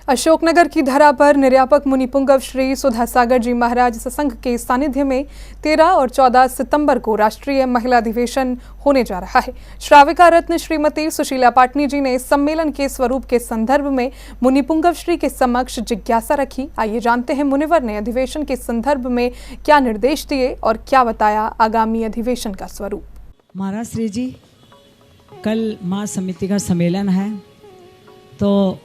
अशोकनगर की धरा पर निर्यापक मुनि पुंगव श्री सुधा सागर जी महाराज सत्संग के सानिध्य में 13 और 14 सितंबर को राष्ट्रीय महिला अधिवेशन होने जा रहा है। श्राविका रत्न श्रीमती सुशीला पाटनी जी ने सम्मेलन के स्वरूप के संदर्भ में मुनि पुंगव श्री के समक्ष जिज्ञासा रखी। आइए जानते हैं मुनिवर ने अधिवेशन के संदर्भ में क्या निर्देश दिए और क्या बताया आगामी अधिवेशन का स्वरूप। महाराज श्री जी, कल माँ समिति का सम्मेलन है, तो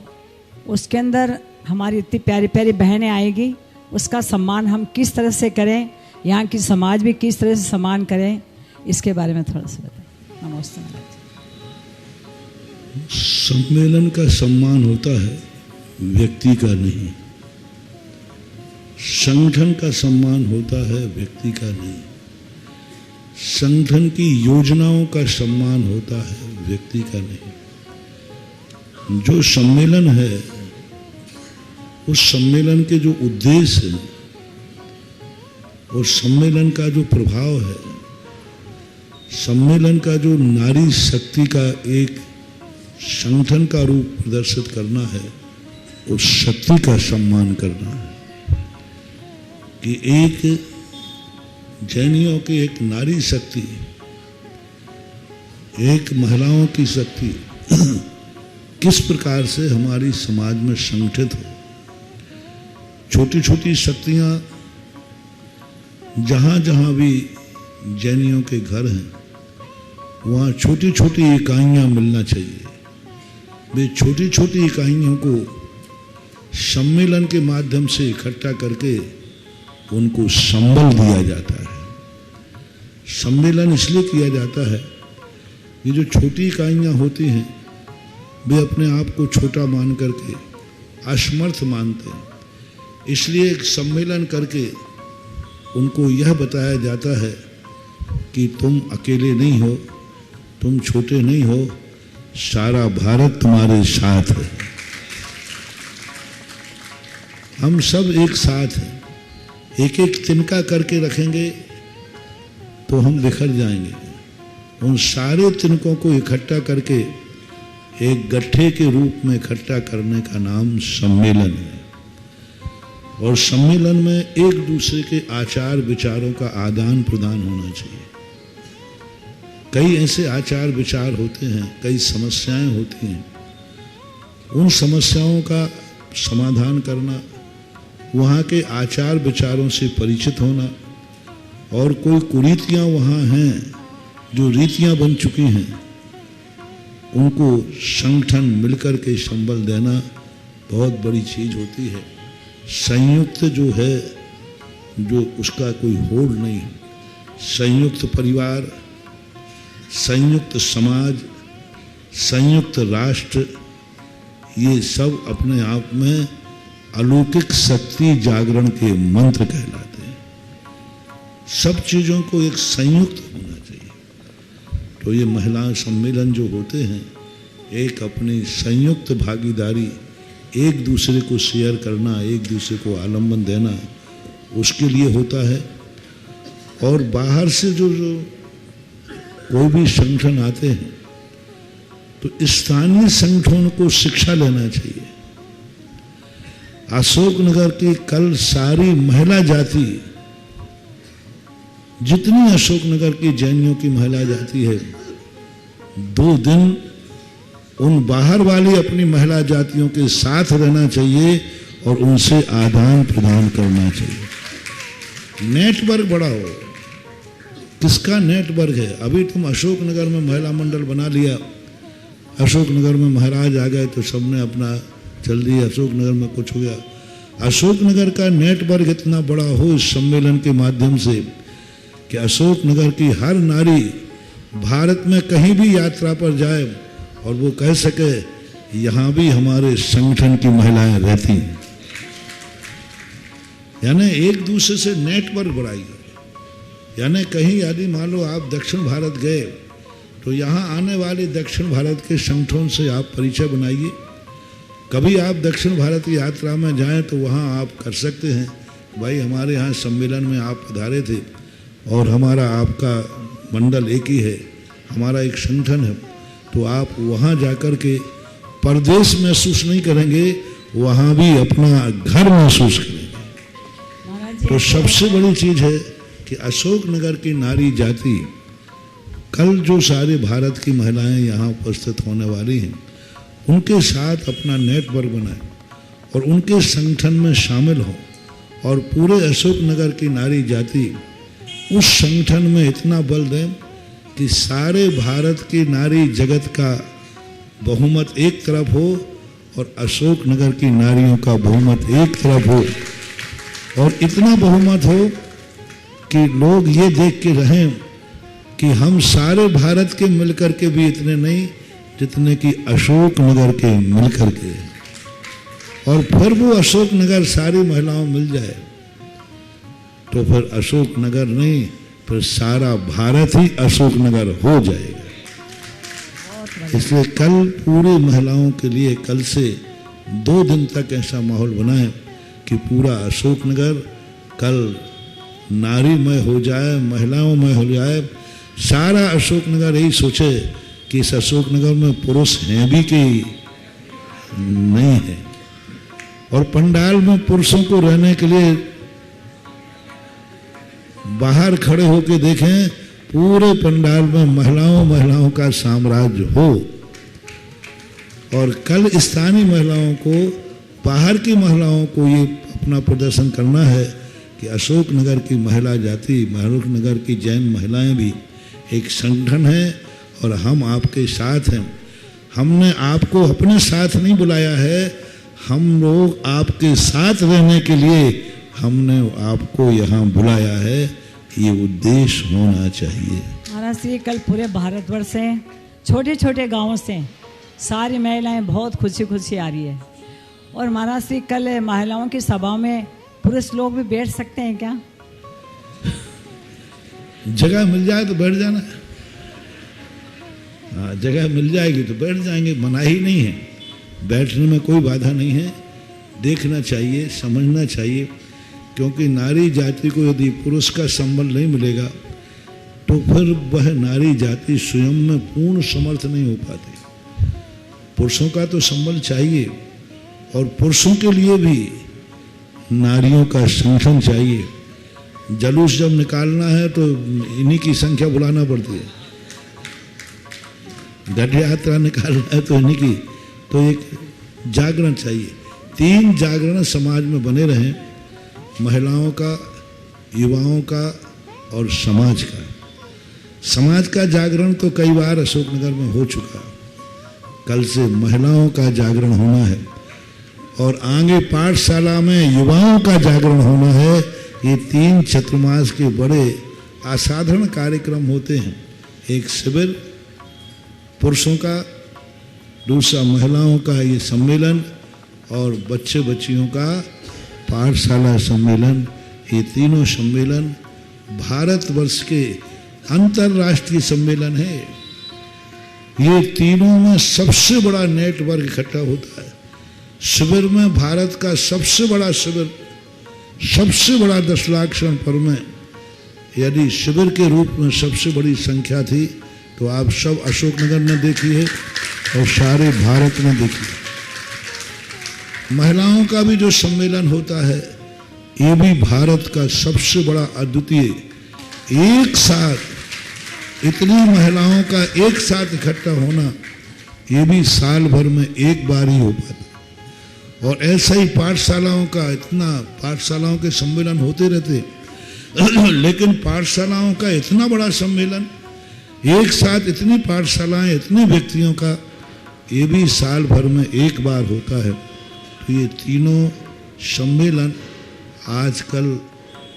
उसके अंदर हमारी इतनी प्यारी प्यारी बहनें आएगी, उसका सम्मान हम किस तरह से करें, यहाँ की समाज भी किस तरह से सम्मान करें, इसके बारे में थोड़ा सा बताएं। नमस्ते। सम्मेलन का सम्मान होता है, व्यक्ति का नहीं। संगठन का सम्मान होता है, व्यक्ति का नहीं। संगठन की योजनाओं का सम्मान होता है, व्यक्ति का नहीं। जो सम्मेलन है, उस सम्मेलन के जो उद्देश्य है और सम्मेलन का जो प्रभाव है, सम्मेलन का जो नारी शक्ति का एक संगठन का रूप प्रदर्शित करना है, उस शक्ति का सम्मान करना है कि एक जैनियों की एक नारी शक्ति, एक महिलाओं की शक्ति किस प्रकार से हमारी समाज में संगठित हो। छोटी छोटी शक्तियाँ जहाँ जहाँ भी जैनियों के घर हैं, वहाँ छोटी छोटी इकाइयाँ मिलना चाहिए। वे छोटी छोटी इकाइयों को सम्मेलन के माध्यम से इकट्ठा करके उनको संबल दिया जाता है। सम्मेलन इसलिए किया जाता है कि जो छोटी इकाइयाँ होती हैं, वे अपने आप को छोटा मान करके असमर्थ मानते हैं। इसलिए एक सम्मेलन करके उनको यह बताया जाता है कि तुम अकेले नहीं हो, तुम छोटे नहीं हो, सारा भारत तुम्हारे साथ है। हम सब एक साथ हैं। एक एक तिनका करके रखेंगे तो हम बिखर जाएंगे। उन सारे तिनकों को इकट्ठा करके एक गट्ठे के रूप में इकट्ठा करने का नाम सम्मेलन है। और सम्मेलन में एक दूसरे के आचार विचारों का आदान प्रदान होना चाहिए। कई ऐसे आचार विचार होते हैं, कई समस्याएं होती हैं। उन समस्याओं का समाधान करना, वहाँ के आचार विचारों से परिचित होना, और कोई कुरीतियाँ वहाँ हैं जो रीतियाँ बन चुकी हैं, उनको संगठन मिलकर के संबल देना बहुत बड़ी चीज़ होती है। संयुक्त जो है, जो उसका कोई होड़ नहीं है। संयुक्त परिवार, संयुक्त समाज, संयुक्त राष्ट्र, ये सब अपने आप में अलौकिक शक्ति जागरण के मंत्र कहलाते हैं। सब चीज़ों को एक संयुक्त होना चाहिए। तो ये महिला सम्मेलन जो होते हैं, एक अपनी संयुक्त भागीदारी, एक दूसरे को शेयर करना, एक दूसरे को आलम्बन देना, उसके लिए होता है। और बाहर से जो कोई भी संगठन आते हैं, तो स्थानीय संगठनों को शिक्षा लेना चाहिए। अशोकनगर की कल सारी महिला जाति, जितनी अशोकनगर की जैनियों की महिला जाति है, 2 दिन उन बाहर वाली अपनी महिला जातियों के साथ रहना चाहिए और उनसे आदान प्रदान करना चाहिए। नेटवर्क बड़ा हो। किसका नेटवर्क है? अभी तुम अशोकनगर में महिला मंडल बना लिया, अशोकनगर में महाराज आ गए तो सबने अपना चल दिया, अशोकनगर में कुछ हो गया। अशोकनगर का नेटवर्क इतना बड़ा हो इस सम्मेलन के माध्यम से कि अशोकनगर की हर नारी भारत में कहीं भी यात्रा पर जाए और वो कह सके, यहाँ भी हमारे संगठन की महिलाएं रहती हैं। यानी एक दूसरे से नेटवर्क बढ़ाइए। यानी कहीं यदि मान लो आप दक्षिण भारत गए, तो यहाँ आने वाले दक्षिण भारत के संगठन से आप परिचय बनाइए। कभी आप दक्षिण भारत की यात्रा में जाएं तो वहाँ आप कर सकते हैं, भाई हमारे यहाँ सम्मेलन में आप पधारे थे और हमारा आपका मंडल एक ही है, हमारा एक संगठन है। तो आप वहाँ जाकर के परदेश महसूस नहीं करेंगे, वहाँ भी अपना घर महसूस करेंगे। महाराज जी, तो सबसे बड़ी चीज है कि अशोकनगर की नारी जाति, कल जो सारे भारत की महिलाएं यहाँ उपस्थित होने वाली हैं, उनके साथ अपना नेटवर्क बनाए और उनके संगठन में शामिल हो, और पूरे अशोकनगर की नारी जाति उस संगठन में इतना बल दें कि सारे भारत की नारी जगत का बहुमत एक तरफ हो और अशोकनगर की नारियों का बहुमत एक तरफ हो, और इतना बहुमत हो कि लोग ये देख के रहें कि हम सारे भारत के मिलकर के भी इतने नहीं जितने कि अशोकनगर के मिलकर के। और फिर वो अशोकनगर सारी महिलाओं मिल जाए तो फिर अशोकनगर नहीं, फिर सारा भारत ही अशोकनगर हो जाएगा। इसलिए कल पूरी महिलाओं के लिए कल से 2 दिन तक ऐसा माहौल बनाए कि पूरा अशोकनगर कल नारीमय हो जाए, महिलाओंमय हो जाए। सारा अशोकनगर यही सोचे कि इस अशोकनगर में पुरुष हैं भी कि नहीं है, और पंडाल में पुरुषों को रहने के लिए बाहर खड़े होकर देखें, पूरे पंडाल में महिलाओं का साम्राज्य हो। और कल स्थानीय महिलाओं को, बाहर की महिलाओं को ये अपना प्रदर्शन करना है कि अशोकनगर की महिला जाति, अशोकनगर की जैन महिलाएं भी एक संगठन है और हम आपके साथ हैं। हमने आपको अपने साथ नहीं बुलाया है, हम लोग आपके साथ रहने के लिए हमने आपको यहाँ बुलाया है। ये उद्देश्य होना चाहिए। महाराज जी, कल पूरे भारतवर्ष से, छोटे छोटे गांवों से सारी महिलाएं बहुत खुशी खुशी आ रही है। और महाराज जी, कल महिलाओं की सभा में पुरुष लोग भी बैठ सकते हैं क्या? जगह मिल जाए तो बैठ जाना। हाँ, जगह मिल जाएगी तो बैठ जाएंगे, मनाही नहीं है, बैठने में कोई बाधा नहीं है। देखना चाहिए, समझना चाहिए, क्योंकि नारी जाति को यदि पुरुष का संबल नहीं मिलेगा तो फिर वह नारी जाति स्वयं में पूर्ण समर्थ नहीं हो पाती। पुरुषों का तो संबल चाहिए, और पुरुषों के लिए भी नारियों का संगठन चाहिए। जलूस जब निकालना है तो इन्हीं की संख्या बुलाना पड़ती है, गढ़ यात्रा निकालना है तो इन्हीं की। तो एक जागरण चाहिए, 3 जागरण समाज में बने रहें, महिलाओं का, युवाओं का और समाज का। समाज का जागरण तो कई बार अशोकनगर में हो चुका, कल से महिलाओं का जागरण होना है, और आगे पाठशाला में युवाओं का जागरण होना है। ये 3 चतुर्मास के बड़े असाधारण कार्यक्रम होते हैं। एक शिविर पुरुषों का, दूसरा महिलाओं का ये सम्मेलन, और बच्चे बच्चियों का पाठशाला सम्मेलन। ये तीनों सम्मेलन भारतवर्ष के अंतर्राष्ट्रीय सम्मेलन है। ये तीनों में सबसे बड़ा नेटवर्क इकट्ठा होता है। शिविर में भारत का सबसे बड़ा शिविर, सबसे बड़ा 10 लाख क्षण पर्व में यदि शिविर के रूप में सबसे बड़ी संख्या थी तो आप सब अशोकनगर में देखिए और सारे भारत में देखिए। महिलाओं का भी जो सम्मेलन होता है, ये भी भारत का सबसे बड़ा अद्वितीय, एक साथ इतनी महिलाओं का एक साथ इकट्ठा होना, ये भी साल भर में एक बार ही हो पाता। और ऐसा ही पाठशालाओं का, इतना पाठशालाओं के सम्मेलन होते रहते लेकिन पाठशालाओं का इतना बड़ा सम्मेलन, एक साथ इतनी पाठशालाएं, इतने व्यक्तियों का, ये भी साल भर में एक बार होता है। तो ये तीनों सम्मेलन आजकल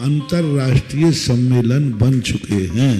अंतर्राष्ट्रीय सम्मेलन बन चुके हैं।